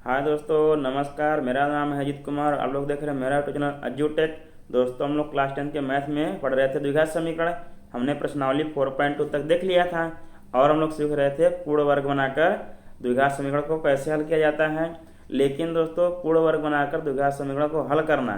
हाय दोस्तों, नमस्कार। मेरा नाम है अजीत कुमार। आप लोग देख रहे हैं मेरा यूट्यूब चैनल अज्यूटेक। दोस्तों, हम लोग क्लास 10 के मैथ में पढ़ रहे थे द्विघात समीकरण। हमने प्रश्नावली 4.2 तक देख लिया था और हम लोग सीख रहे थे पूर्ण वर्ग बनाकर द्विघात समीकरण को कैसे हल किया जाता है। लेकिन दोस्तों, पूर्ण वर्ग बनाकर द्विघात समीकरण को हल करना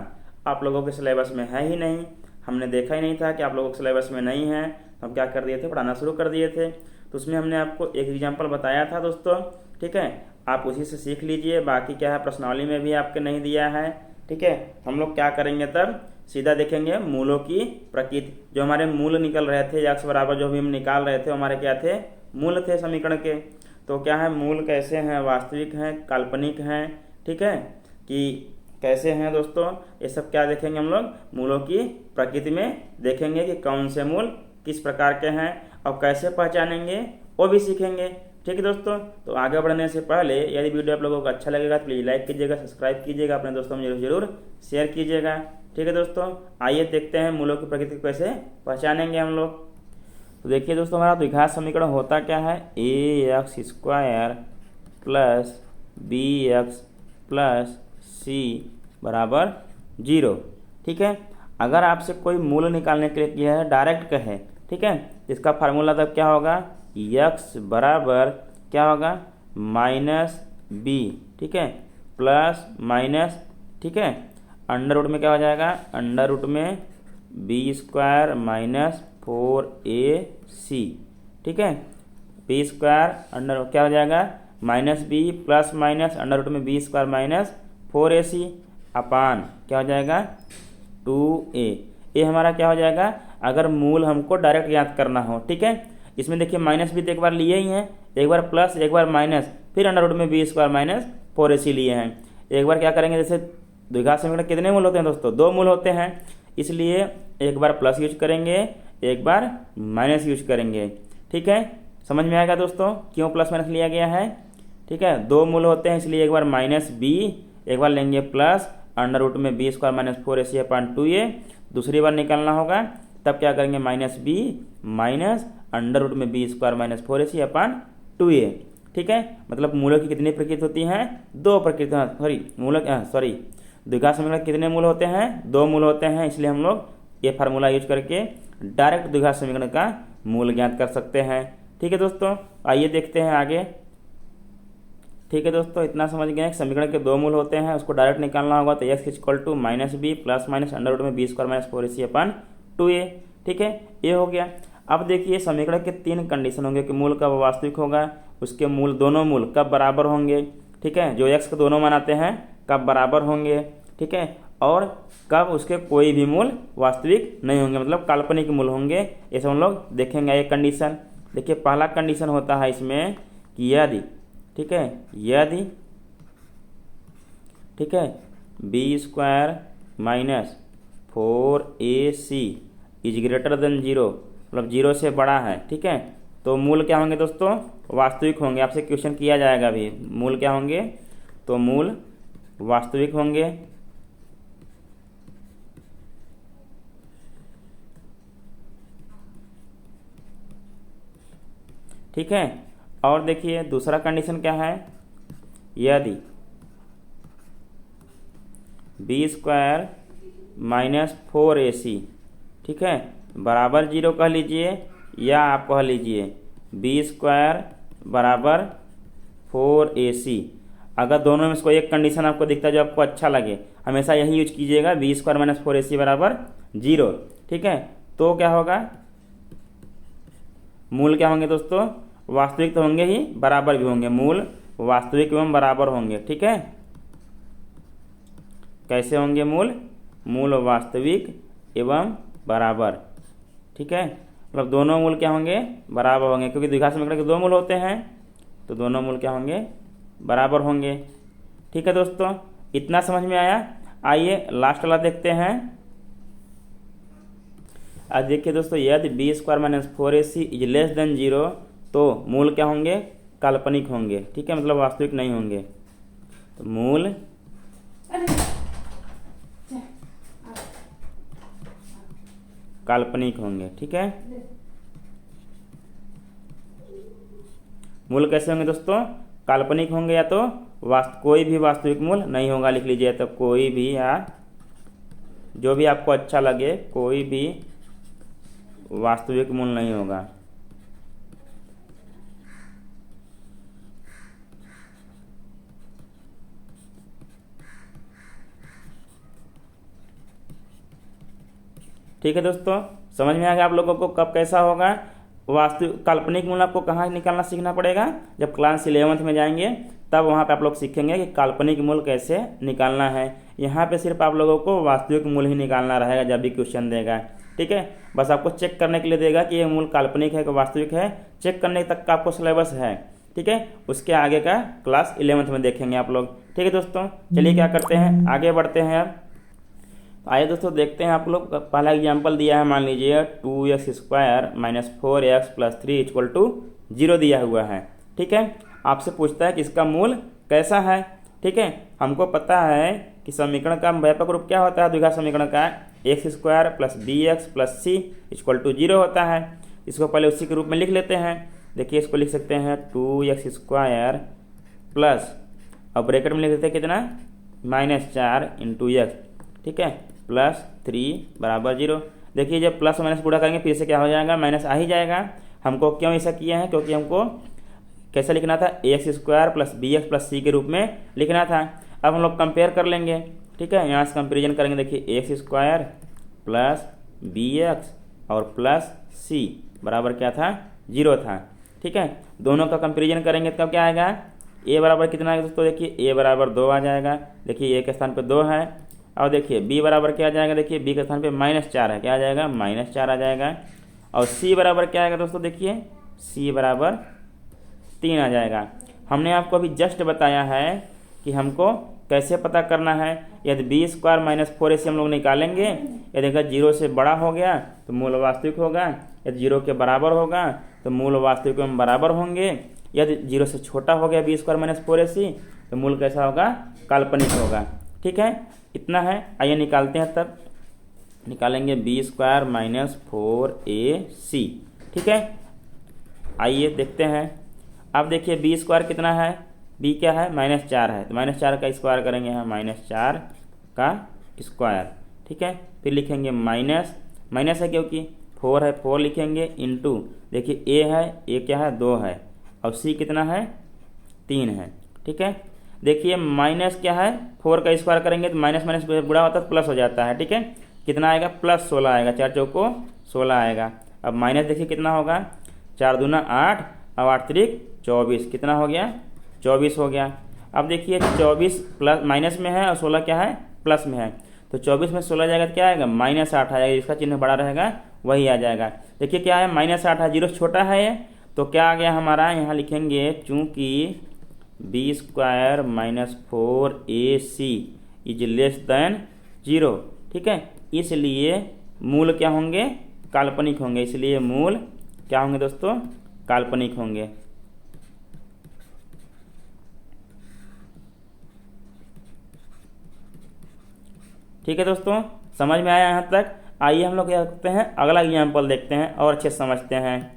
आप लोगों के सिलेबस में है ही नहीं। हमने देखा ही नहीं था कि आप लोगों के सिलेबस में नहीं है। हम क्या कर दिए थे, पढ़ाना शुरू कर दिए थे। तो उसमें हमने आपको एक एग्जाम्पल बताया था दोस्तों, ठीक है। आप उसी से सीख लीजिए। बाकी क्या है, प्रश्नावली में भी आपके नहीं दिया है, ठीक है। हम लोग क्या करेंगे, तब सीधा देखेंगे मूलों की प्रकृति। जो हमारे मूल निकल रहे थे x बराबर जो भी हम निकाल रहे थे, हमारे क्या थे, मूल थे समीकरण के। तो क्या है, मूल कैसे हैं, वास्तविक हैं, काल्पनिक हैं, ठीक है, कि कैसे हैं दोस्तों। ये सब क्या देखेंगे हम लोग, मूलों की प्रकृति में देखेंगे कि कौन से मूल किस प्रकार के हैं और कैसे पहचानेंगे, वो भी सीखेंगे, ठीक है दोस्तों। तो आगे बढ़ने से पहले यदि वीडियो आप लोगों को अच्छा लगेगा तो प्लीज़ लाइक कीजिएगा, सब्सक्राइब कीजिएगा, अपने दोस्तों में जरूर शेयर कीजिएगा, ठीक है दोस्तों। आइए देखते हैं मूलों की प्रकृति को कैसे पहचानेंगे हम लोग। तो देखिए दोस्तों, हमारा द्विघात समीकरण होता क्या है, ax² plus bx plus c बराबर 0, ठीक है। अगर आपसे कोई मूल निकालने के लिए किया है, डायरेक्ट कहे, ठीक है, इसका फार्मूला तब क्या होगा, x बराबर क्या होगा, -b, ठीक है, प्लस माइनस, ठीक है, अंडर रूट में क्या हो जाएगा, अंडर रूट में b² माइनस 4ac, ठीक है। b² अंडर क्या हो जाएगा, -b plus minus under root में b² माइनस 4ac अपान क्या हो जाएगा 2a। ये हमारा क्या हो जाएगा, अगर मूल हमको डायरेक्ट याद करना हो, ठीक है। इसमें देखिए माइनस भी तो एक बार लिए ही हैं, एक बार प्लस, एक बार माइनस, फिर अंडर रूट में b² माइनस 4ac लिए हैं। एक बार क्या करेंगे, जैसे द्विघात समीकरण कितने मूल होते हैं दोस्तों, 2 मूल होते हैं, इसलिए एक बार प्लस यूज करेंगे, एक बार माइनस यूज करेंगे, ठीक है। समझ में आएगा दोस्तों क्यों प्लस माइनस लिया गया है, ठीक है। 2 मूल होते हैं इसलिए एक बार -b, एक बार लेंगे प्लस अंडर रूट में b² माइनस 4ac अपान 2a। दूसरी बार निकालना होगा तब क्या करेंगे, -b माइनस अंडर रूट में b² माइनस 4ac अपान 2a, ठीक है। मतलब मूलों की कितनी प्रकृति होती हैं, 2 प्रकृति, द्विघात समीकरण कितने मूल होते हैं, 2 मूल होते हैं। इसलिए हम लोग ये फार्मूला यूज करके डायरेक्ट द्विघात समीकरण का मूल ज्ञात कर सकते हैं, ठीक है दोस्तों। आइए देखते हैं आगे, ठीक है दोस्तों। इतना समझ गए, समीकरण के 2 मूल होते हैं, उसको डायरेक्ट निकालना होगा तो x equal to -b plus minus under root में b² माइनस 4ac अपान 2a, ठीक है, ये हो गया। अब देखिए समीकरण के 3 कंडीशन होंगे कि मूल कब वास्तविक होगा, उसके मूल दोनों मूल कब बराबर होंगे, ठीक है, जो x के दोनों मानाते हैं कब बराबर होंगे, ठीक है, और कब उसके कोई भी मूल वास्तविक नहीं होंगे, मतलब काल्पनिक मूल होंगे। ये सब हम लोग देखेंगे। एक कंडीशन देखिए, पहला कंडीशन होता है इसमें कि यदि, ठीक है, यदि, ठीक है, b² minus 4ac is greater than 0, मतलब 0 से बड़ा है, ठीक है, तो मूल क्या होंगे दोस्तों, वास्तविक होंगे। आपसे क्वेश्चन किया जाएगा भी, मूल क्या होंगे, तो मूल वास्तविक होंगे, ठीक है। और देखिए दूसरा कंडीशन क्या है, यदि b² माइनस 4ac, ठीक है, बराबर 0 कह लीजिए, या आप कह लीजिए b² बराबर 4ac। अगर दोनों में से कोई एक कंडीशन आपको दिखता है जो आपको अच्छा लगे, हमेशा यही यूज कीजिएगा, b² माइनस 4ac बराबर 0, ठीक है। तो क्या होगा, मूल क्या होंगे दोस्तों, वास्तविक तो होंगे ही, बराबर भी होंगे, मूल वास्तविक एवं बराबर होंगे, ठीक है। कैसे होंगे मूल, मूल वास्तविक एवं बराबर, ठीक है, मतलब दोनों मूल क्या होंगे, बराबर होंगे, क्योंकि द्विघात समीकरण के 2 मूल होते हैं, तो दोनों मूल क्या होंगे, बराबर होंगे, ठीक है दोस्तों। इतना समझ में आया। आइए लास्ट वाला देखते हैं। आज देखिए दोस्तों, यदि b² minus 4ac is less than 0, तो मूल क्या होंगे, काल्पनिक होंगे, ठीक है, मतलब वास्तविक नहीं होंगे। तो मूल काल्पनिक होंगे, ठीक है। मूल कैसे होंगे दोस्तों, काल्पनिक होंगे या तो कोई भी वास्तविक मूल नहीं होगा, लिख लीजिए। तो कोई भी, या जो भी आपको अच्छा लगे, कोई भी वास्तविक मूल नहीं होगा। ठीक है दोस्तों, समझ में आ गया आप लोगों को कब कैसा होगा। वास्तविक काल्पनिक मूल आपको कहाँ निकालना सीखना पड़ेगा, जब क्लास 11th में जाएंगे तब वहाँ पे आप लोग सीखेंगे कि काल्पनिक मूल कैसे निकालना है। यहाँ पे सिर्फ आप लोगों को वास्तविक मूल ही निकालना रहेगा जब भी क्वेश्चन देगा। ठीक है, बस आपको चेक करने के लिए देगा कि ये मूल काल्पनिक है कि वास्तविक है, चेक करने तक का आपको सिलेबस है। ठीक है, उसके आगे का क्लास 11th में देखेंगे आप लोग। ठीक है दोस्तों, चलिए क्या करते हैं, आगे बढ़ते हैं। अब आइए दोस्तों देखते हैं, आप लोग पहला एग्जाम्पल दिया है, मान लीजिए 2x² - 4x + 3 = 0 दिया हुआ है। ठीक है, आपसे पूछता है कि इसका मूल कैसा है। ठीक है, हमको पता है कि समीकरण का व्यापक रूप क्या होता है, द्विघात समीकरण का x² + bx + c = 0 होता है। इसको पहले उसी के रूप में लिख लेते हैं। देखिए इसको लिख सकते हैं 2x² प्लस, अब ब्रैकेट में लिख देते हैं कितना, -4 × x। ठीक है, + 3 = 0। देखिए जब प्लस माइनस गुणा करेंगे फिर से क्या हो जाएगा, माइनस आ ही जाएगा। हमको क्यों ऐसा किया है, क्योंकि हमको कैसे लिखना था, x² + bx + c के रूप में लिखना था। अब हम लोग कंपेयर कर लेंगे। ठीक है, यहाँ से कंपेरिजन करेंगे। देखिए x² + bx और + c बराबर क्या था, 0 था। ठीक है, दोनों का कंपेरिजन करेंगे तब क्या आएगा, a बराबर कितना है दोस्तों, देखिए a बराबर 2 आ जाएगा। देखिए a के स्थान पे 2 है। और देखिए b बराबर क्या आ जाएगा, देखिए b के स्थान पे -4 है, क्या आ जाएगा, -4 आ जाएगा। और c बराबर क्या आएगा दोस्तों, देखिए c बराबर 3 आ जाएगा। हमने आपको अभी जस्ट बताया है कि हमको कैसे पता करना है। यदि b² - 4ac हम लोग निकालेंगे, यदि अगर 0 से बड़ा हो गया तो मूल वास्तविक होगा, यदि 0 के बराबर होगा तो मूल वास्तविक में बराबर होंगे। यदि 0 से छोटा हो गया b² - 4ac तो मूल कैसा होगा, काल्पनिक होगा। ठीक है, इतना है। आइए निकालते हैं, तब निकालेंगे b² - 4ac। ठीक है, आइए देखते हैं। अब देखिए b² कितना है, b क्या है, -4 है, तो -4 का स्क्वायर करेंगे यहाँ, -4 का स्क्वायर। ठीक है, फिर लिखेंगे माइनस है क्योंकि 4 है, 4 लिखेंगे इंटू, देखिए a है, a क्या है, 2 है, और c कितना है, 3 है। ठीक है, देखिए माइनस क्या है, 4 का स्क्वायर करेंगे तो माइनस माइनस गुणा होता है प्लस हो जाता है। ठीक है, कितना आएगा, +16 आएगा, 4 चौको 16 आएगा। अब माइनस देखिए कितना होगा, 4 दूना 8 और 8 त्रिक 24, कितना हो गया, 24 हो गया। अब देखिए 24 प्लस माइनस में है और 16 क्या है, प्लस में है, तो 24 में 16 जाएगा तो क्या आएगा, -8 आएगा, जिसका चिन्ह बड़ा रहेगा वही आ जाएगा। देखिए क्या है, -8 है, 0 छोटा है ये, तो क्या आ गया हमारा, यहाँ लिखेंगे चूँकि b² - 4ac > 0। ठीक है, इसलिए मूल क्या होंगे, काल्पनिक होंगे, इसलिए मूल क्या होंगे दोस्तों, काल्पनिक होंगे। ठीक है दोस्तों, समझ में आया यहाँ तक। आइए हम लोग क्या करते हैं, अगला एग्जाम्पल देखते हैं और अच्छे से समझते हैं।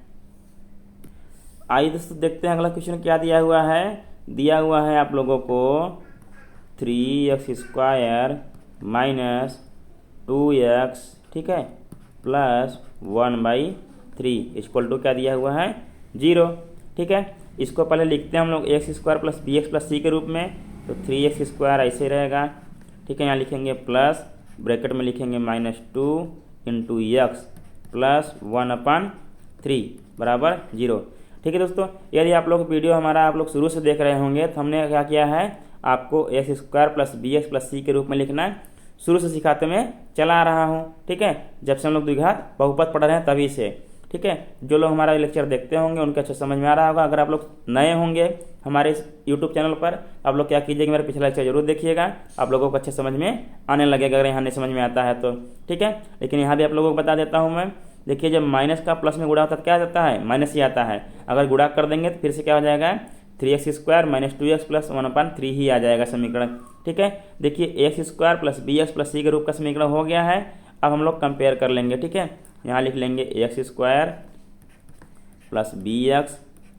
आइए दोस्तों देखते हैं अगला क्वेश्चन क्या दिया हुआ है। दिया हुआ है आप लोगों को 3x² - 2x, ठीक है, +1/3 = क्या दिया हुआ है, 0। ठीक है, इसको पहले लिखते हैं हम लोग x² + bx + c के रूप में, तो 3x² ऐसे रहेगा। ठीक है, यहाँ लिखेंगे प्लस, ब्रैकेट में लिखेंगे -2 × x + 1/3 बराबर 0। ठीक है दोस्तों, यदि आप लोग वीडियो हमारा आप लोग शुरू से देख रहे होंगे तो हमने क्या किया है, आपको x² + bx + c के रूप में लिखना शुरू से सिखाते में चला रहा हूँ। ठीक है, जब से हम लोग द्विघात बहुपद पढ़ रहे हैं तभी से। ठीक है, जो लोग हमारा लेक्चर देखते होंगे उनके अच्छे समझ में आ रहा होगा। अगर आप लोग नए होंगे हमारे इस यूट्यूब चैनल पर, आप लोग क्या कीजिएगा, मेरा पिछला लेक्चर जरूर देखिएगा, आप लोगों को अच्छे समझ में आने लगेगा अगर यहाँ नहीं समझ में आता है तो। ठीक है, लेकिन यहाँ भी आप लोगों को बता देता हूँ मैं। देखिए जब माइनस का प्लस में गुणा होता है क्या आता है, माइनस ही आता है। अगर गुणा कर देंगे तो फिर से क्या हो जाएगा, 3x² - 2x + 1/3 ही आ जाएगा समीकरण। ठीक है, देखिए x² + bx + c के रूप का समीकरण हो गया है। अब हम लोग कंपेयर कर लेंगे। ठीक है, यहाँ लिख लेंगे x² + bx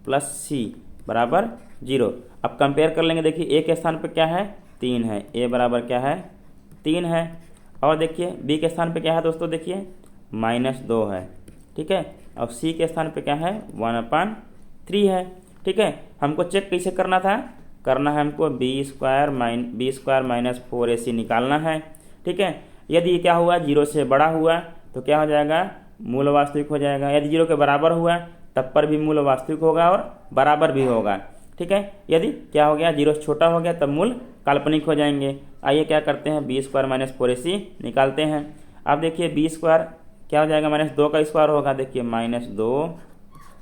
+ c बराबर जीरो। अब कंपेयर कर लेंगे, देखिए ए के स्थान पे क्या है, 3 है, ए बराबर क्या है, 3 है। और देखिए बी के स्थान पे क्या है दोस्तों, देखिए -2 है, ठीक है। और सी के स्थान पे क्या है, 1/3 है, ठीक है। हमको चेक कैसे करना था, करना है हमको b² माइनस 4ac निकालना है, ठीक है। यदि ये क्या हुआ, 0 से बड़ा हुआ तो क्या हो जाएगा, मूल वास्तविक हो जाएगा। यदि 0 के बराबर हुआ तब पर भी मूल वास्तविक होगा और बराबर भी होगा, ठीक है। यदि क्या हो गया, 0 से छोटा हो गया तब मूल काल्पनिक हो जाएंगे। आइए क्या करते हैं, b² माइनस 4ac निकालते हैं। अब देखिए b² क्या हो जाएगा, -2 का स्क्वायर होगा, देखिए -2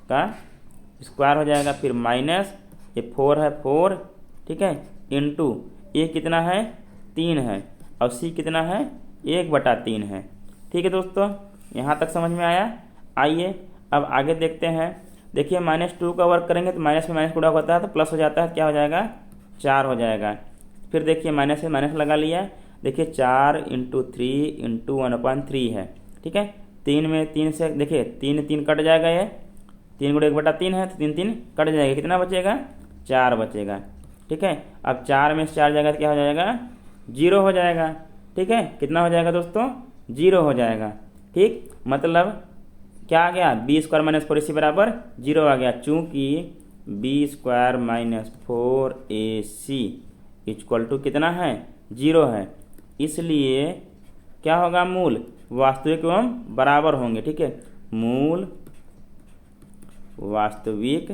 का स्क्वायर हो जाएगा, फिर माइनस ये 4 है 4, ठीक है, इंटू ए कितना है, 3 है, और सी कितना है, 1/3 है, ठीक है दोस्तों। यहाँ तक समझ में आया। आइए अब आगे देखते हैं। देखिए -2 का वर्क करेंगे तो माइनस में माइनस गुणा होता है तो प्लस हो जाता है, क्या हो जाएगा, 4 हो जाएगा। फिर देखिए माइनस से माइनस लगा लिया, देखिए 4 × 3 × 1/3 है, ठीक है। 3 में 3 से देखिए 3 कट जाएगा, ये 3 × 1/3 है तो 3 कट जाएगा, कितना बचेगा, 4 बचेगा, ठीक है। अब 4 में से 4 जाएगा तो क्या हो जाएगा, 0 हो जाएगा, ठीक है। कितना हो जाएगा दोस्तों, 0 हो जाएगा, ठीक। मतलब क्या आ गया, b² माइनस 4ac बराबर 0 आ गया, चूँकि b² minus 4ac equal to कितना है, 0 है, इसलिए क्या होगा, मूल वास्तविक एवं बराबर होंगे, ठीक है। मूल वास्तविक,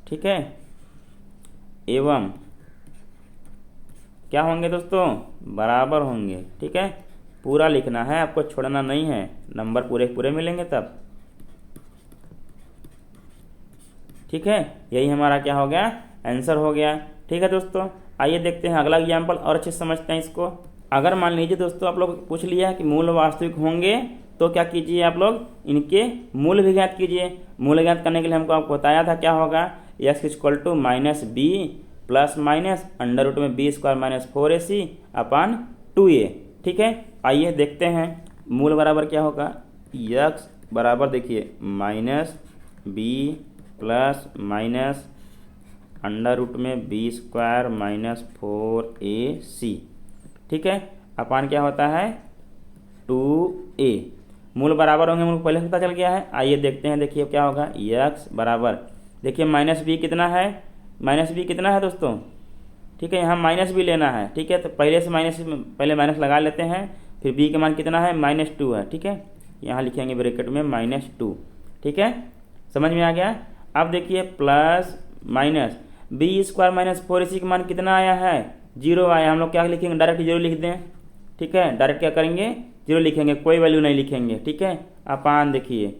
ठीक है, एवं क्या होंगे दोस्तों, बराबर होंगे, ठीक है। पूरा लिखना है, आपको छोड़ना नहीं है, नंबर पूरे पूरे मिलेंगे तब, ठीक है। यही हमारा क्या हो गया, आंसर हो गया, ठीक है दोस्तों। आइए देखते हैं अगला एग्जाम्पल और अच्छे से समझते हैं इसको। अगर मान लीजिए दोस्तों आप लोग पूछ लिया कि मूल वास्तविक होंगे तो क्या कीजिए, आप लोग इनके मूल भी ज्ञात कीजिए। मूल ज्ञात करने के लिए हमको आपको बताया था क्या होगा, x equal to -b plus minus under root में b² माइनस 4ac अपान 2a, ठीक है। आइए देखते हैं मूल बराबर क्या होगा, x बराबर देखिए -b plus minus under root में b² माइनस 4ac, ठीक है, अपान क्या होता है, 2a। मूल बराबर होंगे, मूल पहले से पता चल गया है। आइए देखते हैं, देखिए क्या होगा, x बराबर देखिए -b कितना है, -b कितना है दोस्तों, ठीक है। यहाँ माइनस भी लेना है, ठीक है, तो पहले से पहले माइनस लगा लेते हैं, फिर b का मान कितना है, -2 है, ठीक है। यहाँ लिखेंगे ब्रैकेट में -2, ठीक है, समझ में आ गया। अब देखिए plus minus b² minus 4ac का मान कितना आया है, 0 आया। हम लोग क्या लिखेंगे, डायरेक्ट 0 लिख दें, ठीक है। डायरेक्ट क्या करेंगे, 0 लिखेंगे, कोई वैल्यू नहीं लिखेंगे, ठीक है। अपान देखिए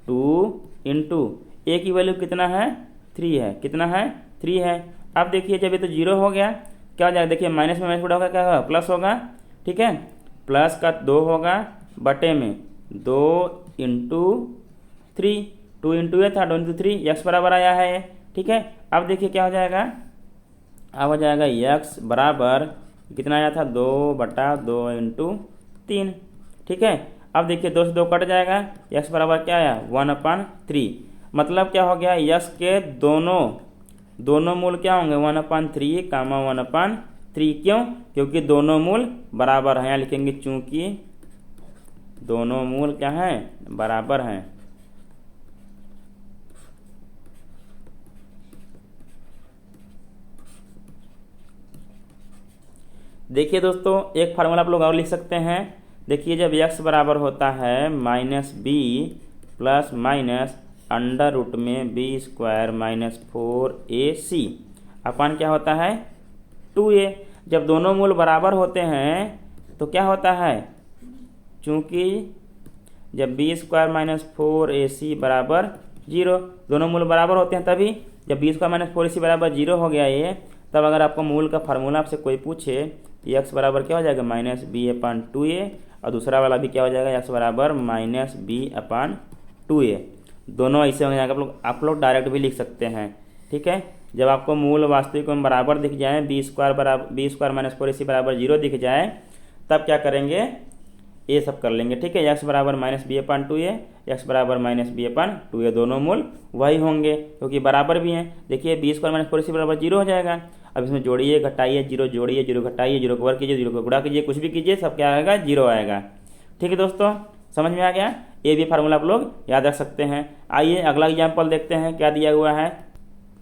2 इंटू a की वैल्यू कितना है, 3 है, कितना है, 3 है। अब देखिए जब ये तो 0 हो गया, क्या हो जाएगा, देखिए माइनस में माइनस गुणा होगा, क्या होगा, प्लस होगा, ठीक है। प्लस का 2 होगा बटे में 2 इंटू 3, 2 इंटू ये था, 2 इंटू 3, x बराबर आया है, ठीक है। अब देखिए क्या हो जाएगा, अब हो जाएगा x बराबर कितना आया था, 2/2 इंटू 3, ठीक है। अब देखिए 2 से 2 कट जाएगा, x बराबर क्या आया, 1/3। मतलब क्या हो गया, x के दोनों मूल क्या होंगे, 1/3 कामा 1/3, क्यों, क्योंकि दोनों मूल बराबर हैं। यहाँ लिखेंगे चूंकि दोनों मूल क्या हैं, बराबर हैं। देखिए दोस्तों एक फार्मूला आप लोग और लिख सकते हैं। देखिए जब x बराबर होता है -b plus minus under root में b² माइनस 4ac अपान क्या होता है, 2a। जब दोनों मूल बराबर होते हैं तो क्या होता है, चूंकि जब b² माइनस 4ac बराबर 0, दोनों मूल बराबर होते हैं तभी। जब b² माइनस 4ac बराबर 0 हो गया ये, तब अगर आपको मूल का फार्मूला आपसे कोई पूछे तो x बराबर क्या हो जाएगा, -b/2a, और दूसरा वाला भी क्या हो जाएगा, x बराबर -b/2a। दोनों ऐसे हो जाएगा, आप लोग डायरेक्ट भी लिख सकते हैं, ठीक है। जब आपको मूल वास्तविक में बराबर दिख जाए, b² माइनस 4ac बराबर 0 दिख जाए, तब क्या करेंगे, ये सब कर लेंगे, ठीक है। एक्स बराबर माइनस बी अपन 2a, एक्स बराबर माइनस बी अपन 2a, दोनों मूल वही होंगे क्योंकि बराबर भी हैं। देखिए बी स्क्वायर माइनस 4ac बराबर 0 हो जाएगा। अब इसमें जोड़िए घटाइए, 0 जोड़िए, 0 घटाइए, 0 को वर्ग कीजिए, 0 को गुणा कीजिए, कुछ भी कीजिए, सब क्या आएगा, 0 आएगा। ठीक है दोस्तों, समझ में आ गया। ये भी फार्मूला आप लोग याद रख सकते हैं। आइए अगला एग्जाम्पल देखते हैं क्या दिया हुआ है।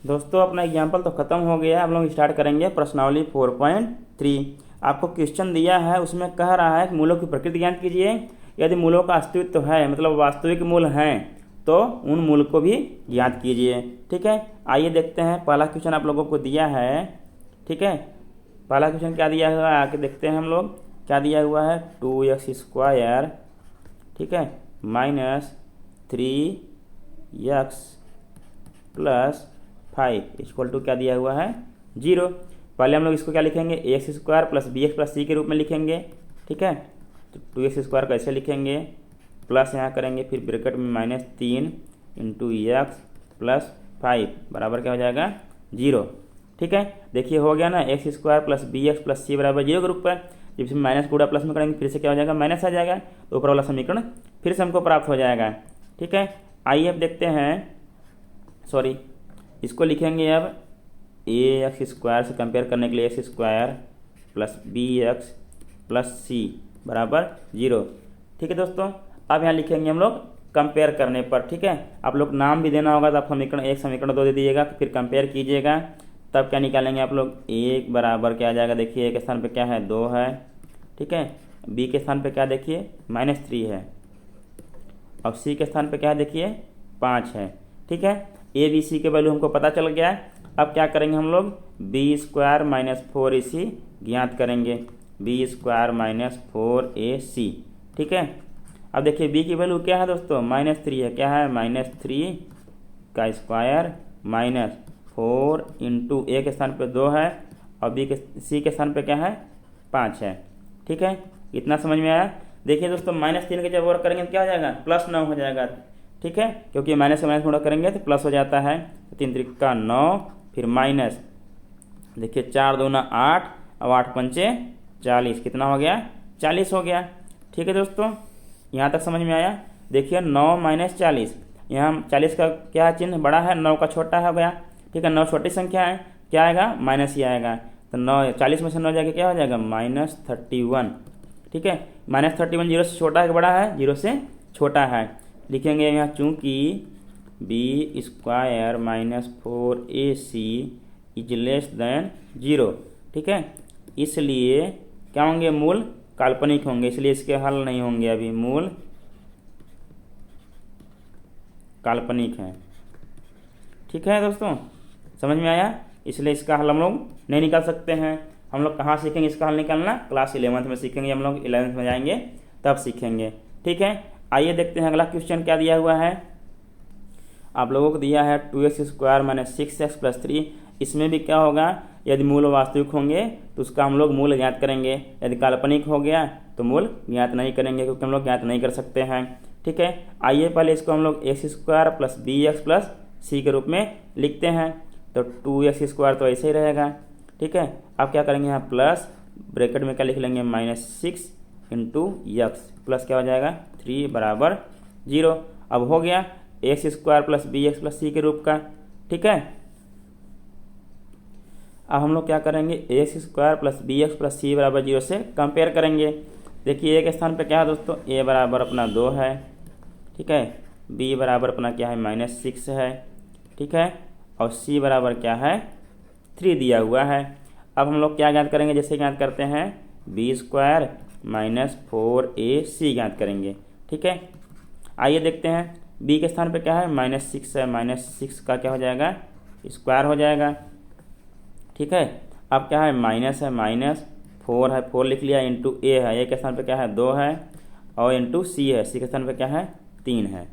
दोस्तों अपना एग्जाम्पल तो खत्म हो गया, हम लोग स्टार्ट करेंगे प्रश्नावली 4.3। आपको क्वेश्चन दिया है, उसमें कह रहा है कि मूलों की प्रकृति ज्ञात कीजिए। यदि मूलों का अस्तित्व है, मतलब वास्तविक मूल हैं, तो उन मूल को भी ज्ञात कीजिए। ठीक है, आइए देखते हैं। पहला क्वेश्चन आप लोगों को दिया है, ठीक है। पहला क्वेश्चन क्या दिया हुआ है, आके देखते हैं हम लोग क्या दिया हुआ है। 2x², ठीक है, minus 3x plus 5 equal to क्या दिया हुआ है, 0। पहले हम लोग इसको क्या लिखेंगे, ax² plus bx plus c के रूप में लिखेंगे। ठीक है, तो 2x² कैसे लिखेंगे, प्लस यहाँ करेंगे, फिर ब्रैकेट में -3 इंटू x प्लस 5 बराबर क्या हो जाएगा, 0। ठीक है, देखिए हो गया ना, x² plus bx plus c बराबर 0 के रूप पर। जब इसमें माइनस गुणा प्लस में करेंगे फिर से क्या हो जाएगा, माइनस आ जाएगा, तो ऊपर वाला समीकरण फिर से हमको प्राप्त हो जाएगा। ठीक है, आइए अब देखते हैं, सॉरी इसको लिखेंगे अब ax² से कंपेयर करने के लिए x² plus bx plus c बराबर 0। ठीक है दोस्तों, अब यहाँ लिखेंगे हम लोग कंपेयर करने पर। ठीक है, आप लोग नाम भी देना होगा, तो आप समीकरण 1 समीकरण 2 दे दीजिएगा, फिर कंपेयर कीजिएगा, तब क्या निकालेंगे आप लोग, 1 बराबर क्या आ जाएगा, देखिए a के स्थान पे क्या है, 2 है। ठीक है, b के स्थान पे क्या देखिए, -3 है, और c के स्थान पे क्या है देखिए, 5 है। ठीक है, a b c के वैल्यू हमको पता चल गया है। अब क्या करेंगे हम लोग, b² माइनस 4ac ज्ञात करेंगे, b² माइनस 4ac। ठीक है, अब देखिए b की वैल्यू क्या है दोस्तों, -3 है, क्या है, -3 का स्क्वायर माइनस 4 इंटू a के स्थान पे 2 है, और c के स्थान पे क्या है, 5 है। ठीक है, इतना समझ में आया। देखिए दोस्तों -3 के जब वर्ग करेंगे तो क्या हो जाएगा, +9 हो जाएगा। ठीक है, क्योंकि माइनस से माइनस गुणा करेंगे तो प्लस हो जाता है, तो 3 त्रिका 9, फिर माइनस, देखिए 4 दूना 8, अब 8 पंचे 40, कितना हो गया, 40 हो गया। ठीक है दोस्तों, यहाँ तक समझ में आया। देखिए 9 माइनस 40, यहाँ 40 का क्या चिन्ह बड़ा है, 9 का छोटा हो गया। ठीक है, 9 छोटी संख्या है, क्या आएगा, माइनस ही आएगा, तो 9 40 में से 9 जाके क्या हो जाएगा, -31। ठीक है, -31 0 से छोटा है कि बड़ा है, 0 से छोटा है। लिखेंगे यहाँ चूँकि b² minus 4ac is less than 0। ठीक है, इसलिए क्या होंगे, मूल काल्पनिक होंगे, इसलिए इसके हल नहीं होंगे, अभी मूल काल्पनिक हैं। ठीक है दोस्तों, समझ में आया। इसलिए इसका हल हम लोग नहीं निकाल सकते हैं। हम लोग कहाँ सीखेंगे इसका हल निकालना, क्लास 11th में सीखेंगे, हम लोग 11th में जाएंगे तब सीखेंगे। ठीक है, आइए देखते हैं अगला क्वेश्चन क्या दिया हुआ है। आप लोगों को दिया है 2x² माइनस 6x प्लस 3। इसमें भी क्या होगा, यदि मूल वास्तविक होंगे तो उसका हम लोग मूल ज्ञात करेंगे, यदि काल्पनिक हो गया तो मूल ज्ञात नहीं करेंगे, क्योंकि हम लोग ज्ञात नहीं कर सकते हैं। ठीक है, आइए पहले इसको हम लोग x² plus bx plus c के रूप में लिखते हैं, तो 2x² तो ऐसे ही रहेगा। ठीक है, अब क्या करेंगे, यहाँ प्लस ब्रैकेट में क्या लिख लेंगे, -6 इंटू x प्लस क्या हो जाएगा, 3 बराबर 0। अब हो गया x² plus bx plus c के रूप का। ठीक है, अब हम लोग क्या करेंगे, x² plus bx plus c बराबर 0 से कंपेयर करेंगे। देखिए a के स्थान पे क्या है दोस्तों, a बराबर अपना 2 है। ठीक है, b बराबर अपना क्या है, -6 है। ठीक है, और c बराबर क्या है, 3 दिया हुआ है। अब हम लोग क्या ज्ञात करेंगे, जैसे ज्ञात करते हैं b² माइनस 4ac ज्ञात करेंगे। ठीक है, आइए देखते हैं, b के स्थान पे क्या है, -6 है, -6 का क्या हो जाएगा, स्क्वायर हो जाएगा। ठीक है, अब क्या है, माइनस है, -4 है, 4 लिख लिया, इंटू a है, a के स्थान पे क्या है, 2 है, और इंटू c है, c के स्थान पे क्या है, 3 है।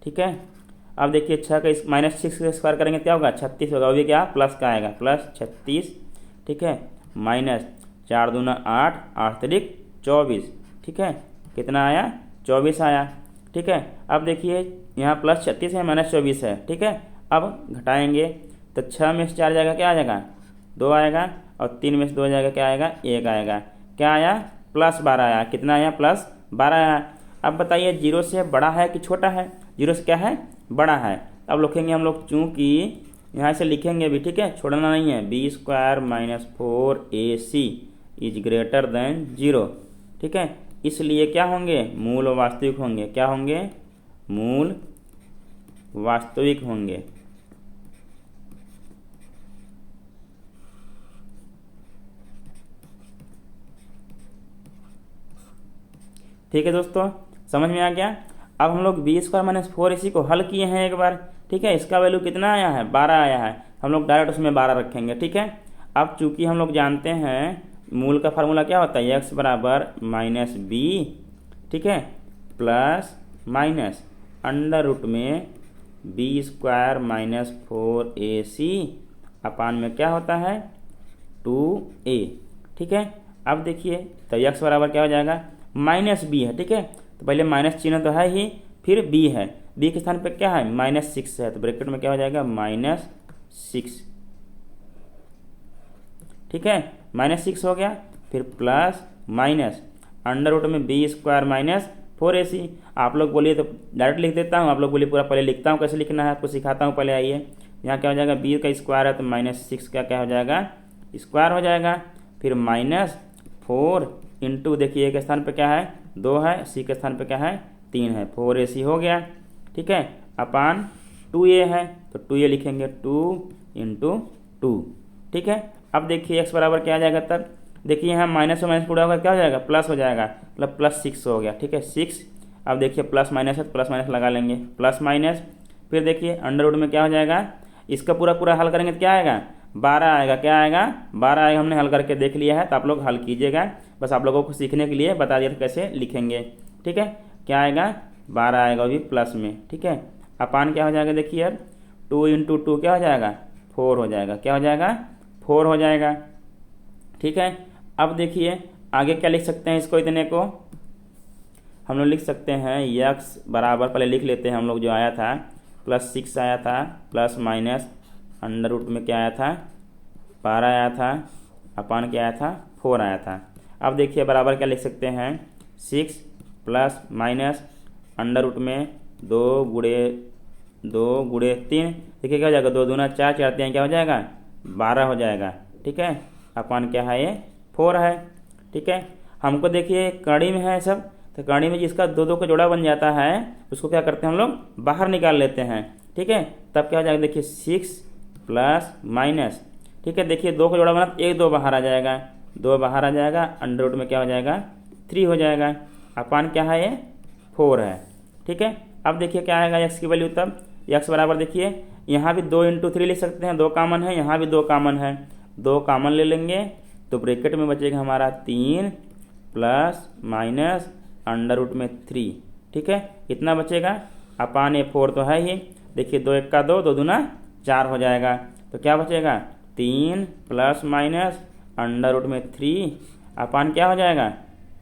ठीक है, अब देखिए 6 का -6 का स्क्वायर करेंगे क्या होगा, 36 होगा, वो भी क्या प्लस का आएगा, +36। ठीक है, माइनस 4 दूना 8, 8 त्रिक 24। ठीक है, कितना आया, 24 आया। ठीक है, अब देखिए यहाँ +36 है, -24 है। ठीक है, अब घटाएंगे तो 6 में से 4 जाएगा, क्या आ जाएगा, 2 आएगा, और 3 में से 2 जाएगा, क्या आएगा, 1 आएगा। क्या आया, +12 आया, कितना आया, +12 12 आया। अब बताइए 0 से बड़ा है कि छोटा है? 0 से क्या है? बड़ा है। अब लिखेंगे हम लोग, चूँकि यहाँ से लिखेंगे भी, ठीक है, छोड़ना नहीं है, b square minus 4ac is greater than 0, ठीक है, इसलिए क्या होंगे? मूल वास्तविक होंगे। क्या होंगे? मूल वास्तविक होंगे। ठीक है दोस्तों, समझ में आ गया। अब हम लोग बी स्क्वायर माइनस 4ac को हल किए हैं एक बार, ठीक है। इसका वैल्यू कितना आया है? 12 आया है। हम लोग डायरेक्ट उसमें 12 रखेंगे, ठीक है। अब चूंकि हम लोग जानते हैं मूल का फार्मूला क्या होता है, x बराबर माइनस बी, ठीक है, प्लस माइनस अंडर रूट में बी स्क्वायर माइनस 4ac अपान में क्या होता है? 2a, ठीक है। अब देखिए, तो x बराबर क्या हो जाएगा? माइनस बी है, ठीक है, तो पहले माइनस चिन्ह तो है ही, फिर b है, b के स्थान पे क्या है? -6 है, तो ब्रैकेट में क्या हो जाएगा? -6, ठीक है, -6 हो गया। फिर प्लस माइनस अंडर रूट में बी स्क्वायर माइनस 4ac। आप लोग बोलिए तो डायरेक्ट लिख देता हूँ, आप लोग बोलिए पूरा पहले लिखता हूँ, कैसे लिखना है आपको सिखाता हूँ। पहले आइए, यहाँ क्या हो जाएगा? बी का स्क्वायर है तो -6 का क्या हो जाएगा? स्क्वायर हो जाएगा। फिर -4 इंटू, देखिए ए के स्थान पे क्या है? 2 है, सी के स्थान पे क्या है? 3 है, 4ac हो गया, ठीक है, अपान 2a है, तो 2a लिखेंगे, 2 इंटू 2, ठीक है। अब देखिए x बराबर क्या आ जाएगा तब? देखिए यहाँ माइनस से माइनस पूरा होगा, क्या हो जाएगा? प्लस हो जाएगा, मतलब +6 हो गया, ठीक है, 6। अब देखिए प्लस माइनस है तो प्लस माइनस लगा लेंगे, प्लस माइनस। फिर देखिए अंडर रूट में क्या हो जाएगा? इसका पूरा हल करेंगे तो क्या आएगा? 12 आएगा। क्या आएगा? 12 आएगा। हमने हल करके देख लिया है, तो आप लोग हल कीजिएगा, बस आप लोगों को सीखने के लिए बता दिया था कैसे लिखेंगे, ठीक है। क्या आएगा? 12 आएगा, वो भी प्लस में, ठीक है। अपान क्या हो जाएगा? देखिए अब 2 इंटू 2 क्या हो जाएगा? 4 हो जाएगा। क्या हो जाएगा? 4 हो जाएगा, ठीक है। अब देखिए आगे क्या लिख सकते हैं इसको, इतने को हम लोग लिख सकते हैं x बराबर, पहले लिख लेते हैं हम लोग, जो आया था +6 आया था, प्लस माइनस अंडर रूट में क्या आया था? 12 आया था, अपान क्या आया था? 4 आया था। अब देखिए बराबर क्या लिख सकते हैं? 6 प्लस माइनस अंडर रूट में 2 गुणे 3, देखिए क्या हो जाएगा? 2 दूना 4, 4 3 क्या हो जाएगा? 12 हो जाएगा, ठीक है, अपान क्या है? ये 4 है, ठीक है। हमको देखिए कड़ी में है सब, तो कड़ी में जिसका 2 का जोड़ा बन जाता है उसको क्या करते हैं हम लोग? बाहर निकाल लेते हैं, ठीक है। तब क्या हो जाएगा? देखिए 6 प्लस माइनस, ठीक है, देखिए 2 का जोड़ा बना, 1 2 बाहर आ जाएगा, 2 बाहर आ जाएगा, अंडर रूट में क्या हो जाएगा? 3 हो जाएगा, अपान क्या है? ये 4 है, ठीक है। अब देखिए क्या आएगा x की वैल्यू तब? x बराबर देखिए यहाँ भी 2 इंटू 3 लिख सकते हैं, 2 कामन है, यहाँ भी 2 कामन है, 2 कामन ले लेंगे तो ब्रैकेट में बचेगा हमारा 3 प्लस माइनस अंडर रूट में 3, ठीक है, इतना बचेगा, अपान ये 4 तो है ही। देखिए 2 1 का 2, 2 दूना 4 हो जाएगा, तो क्या बचेगा? 3 प्लस माइनस अंडर रूट में 3 अपान क्या हो जाएगा?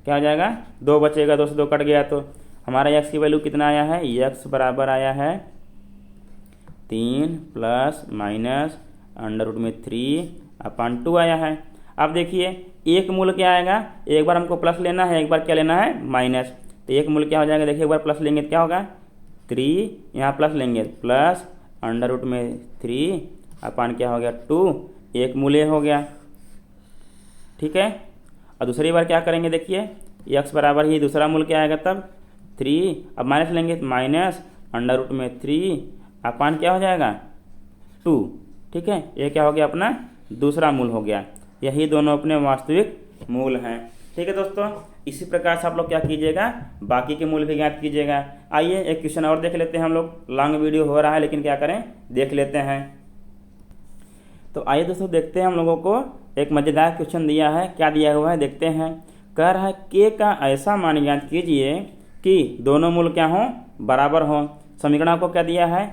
क्या हो जाएगा? 2 बचेगा, 2 से 2 कट गया, तो हमारा x की वैल्यू कितना आया है? x बराबर आया है 3 प्लस माइनस अंडर रूट में 3 अपान 2 आया है। अब देखिए एक मूल क्या आएगा? एक बार हमको प्लस लेना है, एक बार क्या लेना है? माइनस, तो एक मूल क्या हो जाएगा? देखिए एक बार प्लस लेंगे तो क्या होगा? 3, यहाँ प्लस लेंगे प्लस अंडर रूट में 3 अपान क्या हो गया? 2, एक मूल हो गया, ठीक है। और दूसरी बार क्या करेंगे? देखिए x बराबर ही दूसरा मूल क्या आएगा तब? 3, अब माइनस लेंगे तो माइनस अंडर रूट में 3 अपान क्या हो जाएगा? 2, ठीक है, ये क्या हो गया? अपना दूसरा मूल हो गया। यही दोनों अपने वास्तविक मूल हैं, ठीक है दोस्तों। इसी प्रकार से आप लोग क्या कीजिएगा? बाकी के मूल भी ज्ञात कीजिएगा। आइए एक क्वेश्चन और देख लेते हैं हम लोग, लॉन्ग वीडियो हो रहा है लेकिन क्या करें, देख लेते हैं। तो आइए दोस्तों देखते हैं, हम लोगों को एक मज़ेदार क्वेश्चन दिया है। क्या दिया हुआ है देखते हैं। कह रहा है k का ऐसा मान ज्ञात कीजिए कि दोनों मूल क्या हों? बराबर हों। समीकरण को क्या दिया है?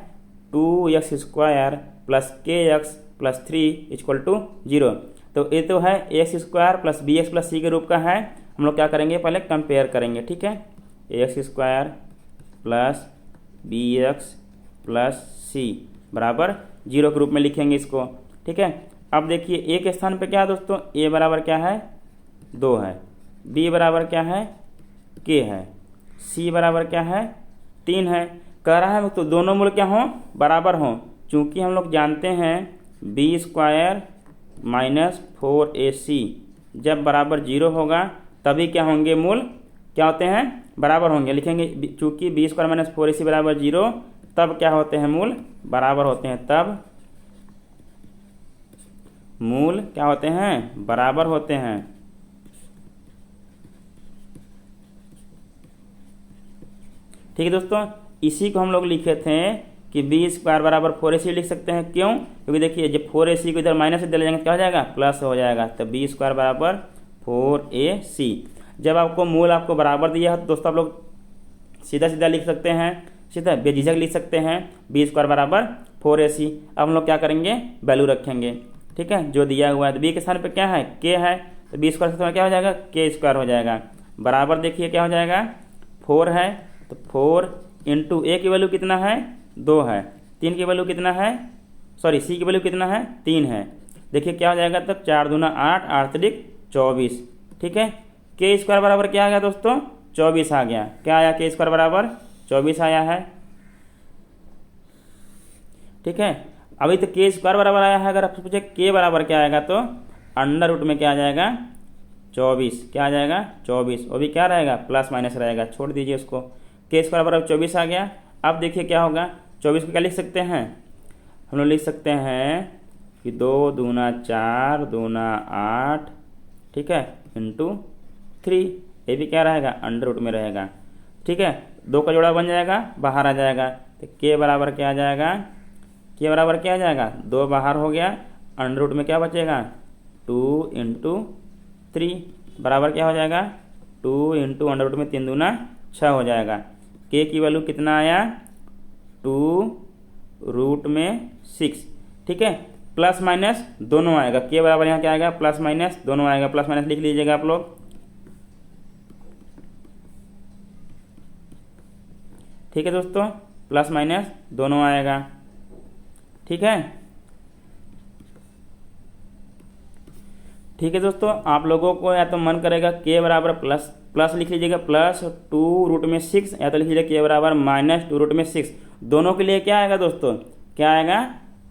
2x² plus kx plus 3 = 0। तो ये तो है ax² plus bx plus c के रूप का है। हम लोग क्या करेंगे? पहले कंपेयर करेंगे, ठीक है। ax² plus bx plus c बराबर 0 के रूप में लिखेंगे इसको, ठीक है। अब देखिए a के स्थान पे क्या है दोस्तों? a बराबर क्या है? 2 है, b बराबर क्या है? के है, सी बराबर क्या है 3 है। कह रहा है तो दोनों मूल क्या हों बराबर हों, चूँकि हम लोग जानते हैं बी स्क्वायर माइनस 4ac जब बराबर 0 होगा तभी क्या होंगे मूल क्या होते हैं बराबर होंगे। लिखेंगे चूँकि बी स्क्वायर माइनस 4ac बराबर 0 तब क्या होते हैं मूल बराबर होते हैं, तब मूल क्या होते हैं बराबर होते हैं। ठीक है दोस्तों, इसी को हम लोग लिखे थे कि बी स्क्वायर बराबर 4ac लिख सकते हैं। क्यों? क्योंकि देखिए जब 4ac को इधर माइनस से ले जाएंगे क्या हो जाएगा प्लस हो जाएगा, तो बी स्क्वायर बराबर 4ac। जब आपको मूल आपको बराबर दिया है तो दोस्तों आप लोग सीधा सीधा लिख सकते हैं, सीधा बेझिझक लिख सकते हैं बी स्क्वायर बराबर 4ac। अब हम लोग क्या करेंगे वैल्यू रखेंगे, ठीक है, जो दिया हुआ है। तो बी के स्थान पे क्या है के है, तो बी स्क्वायर से क्या हो जाएगा के स्क्वायर हो जाएगा, बराबर देखिए क्या हो जाएगा 4 है, तो 4 इंटू ए की वैल्यू कितना है 2 है, 3 की वैल्यू कितना है सॉरी सी की वैल्यू कितना है 3 है। देखिए क्या हो जाएगा तब 4 दूना 8, 8 त्रिक 24। ठीक है, के स्क्वायर बराबर क्या आ गया दोस्तों 24 आ गया। क्या आया के स्क्वायर बराबर 24 आया है। ठीक है, अभी तो के स्क्वायर बराबर आया है। अगर आपसे पूछे के बराबर क्या आएगा तो अंडर रूट में क्या आ जाएगा 24, क्या आ जाएगा 24, वो भी क्या रहेगा प्लस माइनस रहेगा, छोड़ दीजिए उसको। के स्क्वायर बराबर 24 आ गया। अब देखिए क्या होगा 24 को क्या लिख सकते हैं हम लोग, लिख सकते हैं कि 2 दूना 4 दूना 8, ठीक है, इंटू 3, ये भी क्या रहेगा अंडर रूट में रहेगा। ठीक है, 2 का जोड़ा बन जाएगा बाहर आ जाएगा, तो के बराबर क्या आ जाएगा, के बराबर क्या आ जाएगा 2 बाहर हो गया, अंडर रूट में क्या बचेगा 2 इंटू 3 बराबर क्या हो जाएगा 2 इंटू अंडर रूट में 3 दूना 6 हो जाएगा। के की वैल्यू कितना आया 2 रूट में 6। ठीक है, प्लस माइनस दोनों आएगा, के बराबर यहाँ क्या आएगा प्लस माइनस दोनों आएगा, प्लस माइनस लिख लीजिएगा आप लोग। ठीक है दोस्तों, प्लस माइनस दोनों आएगा। ठीक है, ठीक है दोस्तों, आप लोगों को या तो मन करेगा के बराबर प्लस लिख लीजिएगा प्लस 2 रूट में 6, या तो लिख लीजिएगा के बराबर माइनस 2 रूट में 6। दोनों के लिए क्या आएगा दोस्तों, क्या आएगा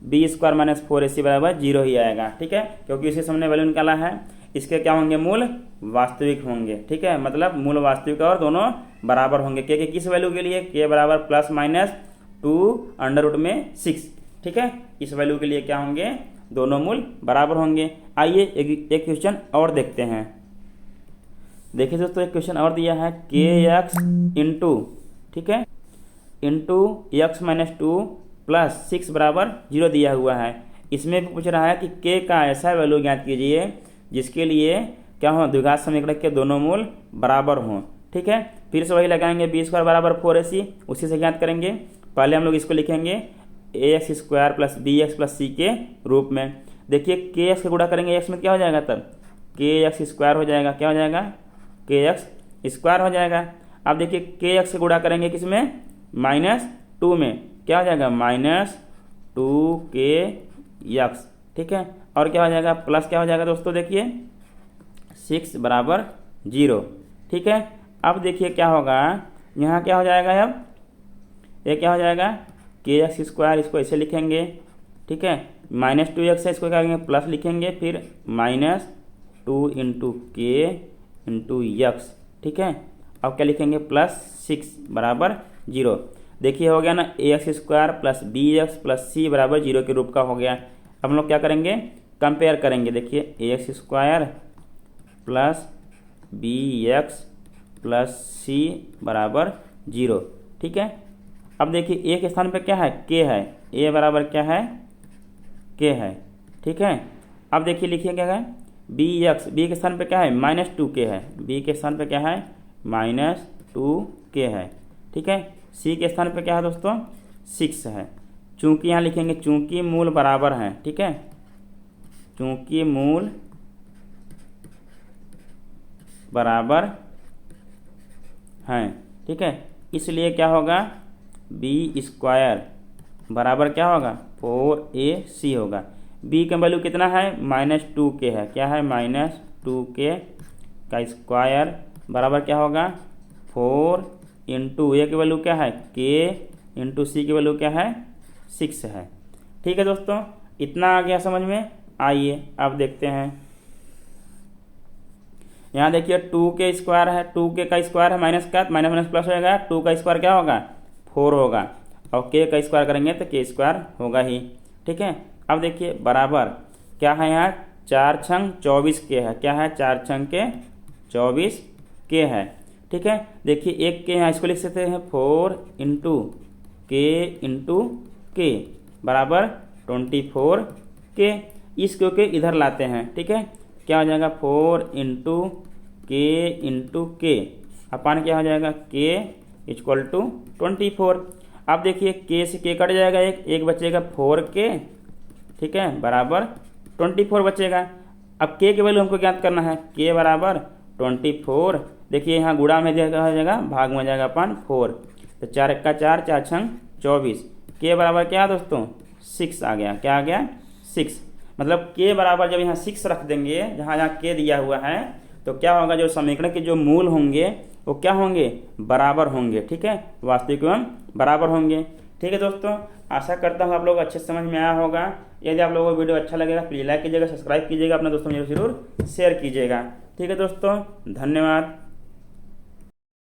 बी स्क्वायर माइनस 4ac बराबर 0 ही आएगा। ठीक है, क्योंकि इसी से हमने वैल्यू निकाला है। इसके क्या होंगे मूल वास्तविक होंगे। ठीक है, मतलब मूल वास्तविक और दोनों बराबर होंगे। के किस वैल्यू के लिए के बराबर प्लस माइनस 2 अंडर रूट में 6। ठीक है, इस वैल्यू के लिए क्या होंगे दोनों मूल बराबर होंगे। आइए एक क्वेश्चन और देखते हैं। देखिए दोस्तों, एक क्वेश्चन और दिया है के एक्स इंटू, ठीक है, इंटू एक्स माइनस 2 प्लस 6 बराबर 0 दिया हुआ है। इसमें भी पूछ रहा है कि के का ऐसा वैल्यू ज्ञात कीजिए जिसके लिए क्या हो द्विघात समीकरण के दोनों मूल बराबर हों। ठीक है, फिर से वही लगाएंगे बी स्क्वायर बराबर 4ac, उसी से ज्ञात करेंगे। पहले हम लोग इसको लिखेंगे ax square plus b x plus c के रूप में। देखिए के एक्स का गुणा करेंगे एक्स में क्या हो जाएगा तब के एक्स स्क्वायर हो जाएगा, क्या हो जाएगा के एक्स स्क्वायर हो जाएगा। अब देखिए के एक्स का गुणा करेंगे किस में -2 में, क्या हो जाएगा -2 x। ठीक है, और क्या हो जाएगा प्लस क्या हो जाएगा दोस्तों देखिए 6 बराबर 0। ठीक है, अब देखिए क्या होगा यहाँ क्या हो जाएगा, अब ये क्या हो जाएगा के एक्स स्क्वायर, इसको ऐसे लिखेंगे। ठीक है, -2x है, इसको क्या करेंगे प्लस लिखेंगे, फिर -2 इंटू के इंटू एक्स। ठीक है, अब क्या लिखेंगे +6 बराबर 0। देखिए हो गया ना ax square plus b x plus c बराबर 0 के रूप का हो गया। अब हम लोग क्या करेंगे कंपेयर करेंगे। देखिए ax square plus b x plus c बराबर 0। ठीक है, अब देखिए ए के स्थान पे क्या है के है, ए बराबर क्या है के है। ठीक है, अब देखिए लिखिए क्या है बी एक्स, बी के स्थान पे क्या है -2k है, बी के स्थान पे क्या है -2k है। ठीक है, सी के स्थान पे क्या है दोस्तों 6 है। चूंकि यहाँ लिखेंगे चूंकि मूल बराबर हैं। ठीक है, चूंकि मूल बराबर हैं, ठीक है, इसलिए क्या होगा बी स्क्वायर बराबर क्या होगा 4ac होगा। बी का वैल्यू कितना है -2k है, क्या है -2k का स्क्वायर बराबर क्या होगा 4 इंटू ए की वैल्यू क्या है के इंटू सी की वैल्यू क्या है 6 है। ठीक है दोस्तों, इतना आ गया समझ में। आइए अब देखते हैं, यहाँ देखिए 2 के स्क्वायर है, 2 का स्क्वायर है माइनस का, माइनस माइनस प्लस होगा, 2 का स्क्वायर क्या होगा 4 होगा, और के का स्क्वायर करेंगे तो के स्क्वायर होगा ही। ठीक है, अब देखिए बराबर क्या है, यहाँ 4 छंग 24 के है, क्या है 4 छंग के 24 के है। ठीक है, देखिए एक के यहाँ इसको लिख सकते हैं 4 इंटू के बराबर 24 के, इसको के इधर लाते हैं। ठीक है, क्या हो जाएगा 4 इंटू के अपन क्या हो जाएगा के इक्वल टू 24। अब देखिए के से के कट जाएगा, एक बचेगा 4 के, ठीक है, बराबर 24 बचेगा। अब के वैल्यू हमको ज्ञात करना है, के बराबर 24। देखिए यहाँ गुणा में हो जाएगा, भाग में जाएगा अपन 4, तो 4 का 4, 4 छंग 24, के बराबर क्या दोस्तों 6 आ गया। क्या आ गया 6, मतलब के बराबर जब यहाँ 6 रख देंगे जहाँ जहाँ के दिया हुआ है, तो क्या होगा, जो समीकरण के जो मूल होंगे वो क्या होंगे बराबर होंगे। ठीक है, वास्तविक एवं बराबर होंगे। ठीक है दोस्तों, आशा करता हूँ आप लोग अच्छे समझ में आया होगा। यदि आप लोगों को वीडियो अच्छा लगेगा प्लीज़ लाइक कीजिएगा, सब्सक्राइब कीजिएगा, अपने दोस्तों में जरूर शेयर कीजिएगा। ठीक है दोस्तों, धन्यवाद।